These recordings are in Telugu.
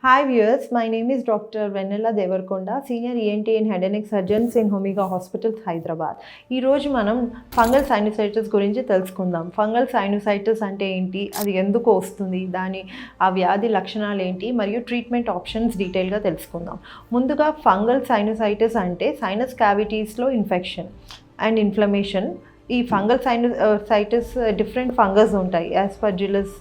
Hi viewers, my name is Dr. Vennela Devarkonda, Senior ENT and Head and Neck Surgeons in Omega Hospital, Hyderabad. ఈ రోజు మనం ఫంగల్ సైనసైటిస్ గురించి తెలుసుకుందాం. ఫంగల్ సైనసైటిస్ అంటే ఏంటి, అది ఎందుకు వస్తుంది, ఆ వ్యాధి లక్షణాలు ఏంటి మరియు ట్రీట్మెంట్ ఆప్షన్స్ డీటెయిల్గా తెలుసుకుందాం. ముందుగా ఫంగల్ సైనసైటిస్ అంటే సైనస్ క్యావిటీస్లో ఇన్ఫెక్షన్ అండ్ ఇన్ఫ్లమేషన్. ఈ ఫంగల్ సైనసైటిస్ డిఫరెంట్ ఫంగస్ ఉంటాయి. యాస్పర్జిల్లస్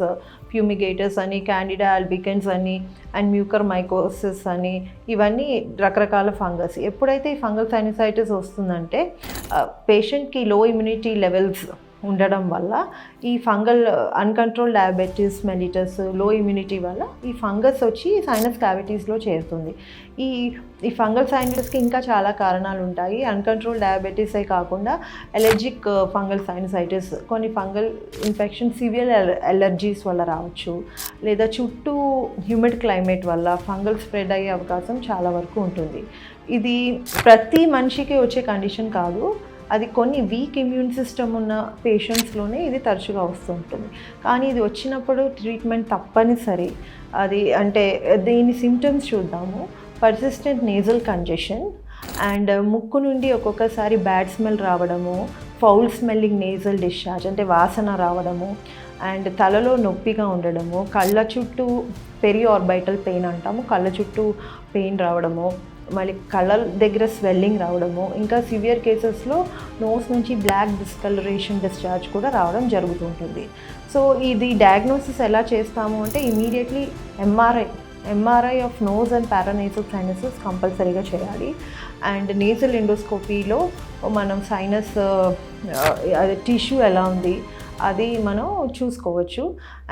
ఫ్యూమిగేటస్ అని, క్యాండిడా ఆల్బికన్స్ అని, అండ్ మ్యూకర్మైకోసిస్ అని, ఇవన్నీ రకరకాల ఫంగస్. ఎప్పుడైతే ఈ ఫంగల్ సైనసైటిస్ వస్తుందంటే పేషెంట్కి లో ఇమ్యూనిటీ లెవెల్స్ ఉండడం వల్ల ఈ ఫంగల్ అన్కంట్రోల్ డయాబెటీస్ మెలిటస్, లో ఇమ్యూనిటీ వల్ల ఈ ఫంగస్ వచ్చి సైనస్ క్యావిటీస్లో చేరుతుంది. ఈ ఫంగల్ సైనసైటిస్కి ఇంకా చాలా కారణాలు ఉంటాయి. అన్కంట్రోల్ డయాబెటీసే కాకుండా ఎలర్జిక్ ఫంగల్ సైనసైటిస్, కొన్ని ఫంగల్ ఇన్ఫెక్షన్ సివియర్ ఎలర్జీస్ వల్ల రావచ్చు, లేదా చుట్టూ హ్యూమిడ్ క్లైమేట్ వల్ల ఫంగల్ స్ప్రెడ్ అయ్యే అవకాశం చాలా వరకు ఉంటుంది. ఇది ప్రతి మనిషికి వచ్చే కండిషన్ కాదు, అది కొన్ని వీక్ ఇమ్యూన్ సిస్టమ్ ఉన్న పేషెంట్స్లోనే ఇది తరచుగా వస్తుంటుంది. కానీ ఇది వచ్చినప్పుడు ట్రీట్మెంట్ తప్పనిసరి. అది అంటే దీని సిమ్టమ్స్ చూద్దాము. పర్సిస్టెంట్ నేజల్ కంజెషన్ అండ్ ముక్కు నుండి ఒక్కొక్కసారి బ్యాడ్ స్మెల్ రావడము, ఫౌల్ స్మెల్లింగ్ నేజల్ డిశ్చార్జ్ అంటే వాసన రావడము, అండ్ తలలో నొప్పిగా ఉండడము, కళ్ళ చుట్టూ పెరి ఆర్బైటల్ పెయిన్ అంటాము, కళ్ళ చుట్టూ పెయిన్ రావడము, మళ్ళీ కళ్ళ దగ్గర స్వెల్లింగ్ రావడము, ఇంకా సివియర్ కేసెస్లో నోస్ నుంచి బ్లాక్ డిస్కలరేషన్ డిశ్చార్జ్ కూడా రావడం జరుగుతుంటుంది. సో ఇది డయాగ్నోసిస్ ఎలా చేస్తాము అంటే immediately MRI of nose and paranasal sinuses కంపల్సరీగా చేయాలి. అండ్ నేజల్ ఎండోస్కోపీలో మనం సైనస్ టిష్యూ ఎలా ఉంది అది మనం చూసుకోవచ్చు.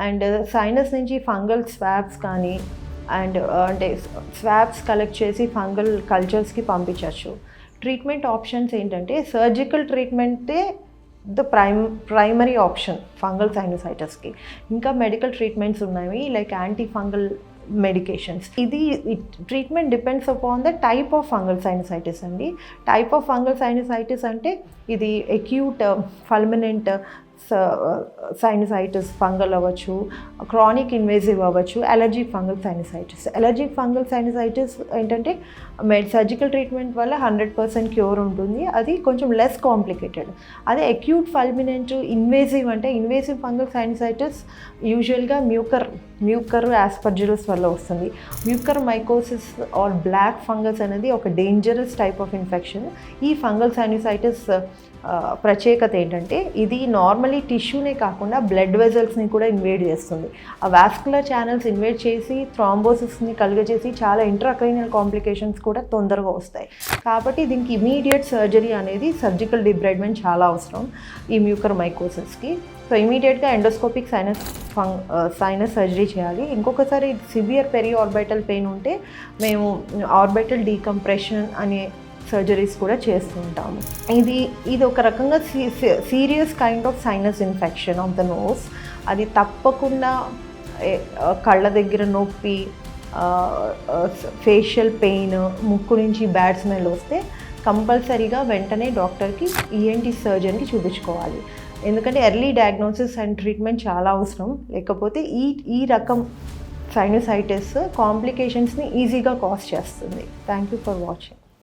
అండ్ సైనస్ నుంచి ఫంగల్ స్వాబ్స్ కానీ అంటే స్వాబ్స్ కలెక్ట్ చేసి ఫంగల్ కల్చర్స్కి పంపించవచ్చు. ట్రీట్మెంట్ ఆప్షన్స్ ఏంటంటే సర్జికల్ ట్రీట్మెంటే ద ప్రైమరీ ఆప్షన్ ఫంగల్ సైనసైటిస్కి. ఇంకా మెడికల్ ట్రీట్మెంట్స్ ఉన్నాయి లైక్ యాంటీ ఫంగల్ మెడికేషన్స్. ఇది treatment depends upon the type of fungal sinusitis అండి. టైప్ ఆఫ్ ఫంగల్ సైనసైటిస్ అంటే ఇది అక్యూట్ ఫల్మినెంట్ సైనసైటిస్ ఫంగల్ అవ్వచ్చు, క్రానిక్ ఇన్వేజివ్ అవ్వచ్చు, allergic fungal sinusitis. Allergic fungal sinusitis ఏంటంటే సర్జికల్ ట్రీట్మెంట్ వల్ల 100% క్యూర్ ఉంటుంది, అది కొంచెం లెస్ కాంప్లికేటెడ్. అదే అక్యూట్ ఫల్మినెంట్ ఇన్వేజివ్ అంటే ఇన్వేజివ్ ఫంగల్ సైనసైటిస్ యూజువల్గా మ్యూకర్ యాస్పర్జిల్లస్ వల్ల వస్తుంది. మ్యూకర్మైకోసిస్ ఆర్ బ్లాక్ ఫంగస్ అనేది ఒక డేంజరస్ టైప్ ఆఫ్ ఇన్ఫెక్షన్. ఈ ఫంగల్ సైనసైటిస్ ప్రత్యేకత ఏంటంటే ఇది నార్మలీ టిష్యూనే కాకుండా బ్లడ్ వెజల్స్ని కూడా ఇన్వేడ్ చేస్తుంది. ఆ వాస్కులర్ ఛానల్స్ ఇన్వేడ్ చేసి థ్రాంబోసిస్ని కలుగజేసి చాలా ఇంట్రాక్రైనియల్ కాంప్లికేషన్స్ కూడా తొందరగా వస్తాయి. కాబట్టి దీనికి ఇమీడియట్ సర్జరీ అనేది సర్జికల్ డిబ్రైడ్మెంట్ చాలా అవసరం ఈ మ్యూకర్మైకోసిస్కి. సో ఇమీడియట్గా ఎండోస్కోపిక్ సైనస్ సర్జరీ చేయాలి. ఇంకొకసారి సివియర్ పెరి ఆర్బైటల్ పెయిన్ ఉంటే మేము ఆర్బైటల్ డీకంప్రెషన్ అనే సర్జరీస్ కూడా చేస్తూ ఉంటాము. ఇది ఒక రకంగా serious kind of sinus infection of the nose. అది తప్పకుండా కళ్ళ దగ్గర నొప్పి, ఫేషియల్ పెయిన్, ముక్కు నుంచి బ్యాడ్ స్మెల్ వస్తే కంపల్సరీగా వెంటనే డాక్టర్కి ఈఎన్టీ సర్జన్కి చూపించుకోవాలి. ఎందుకంటే ఎర్లీ డయాగ్నోసిస్ అండ్ ట్రీట్మెంట్ చాలా అవసరం. లేకపోతే ఈ రకం సైనసైటిస్ కాంప్లికేషన్స్ని ఈజీగా కాజ్ చేస్తుంది. Thank you for watching.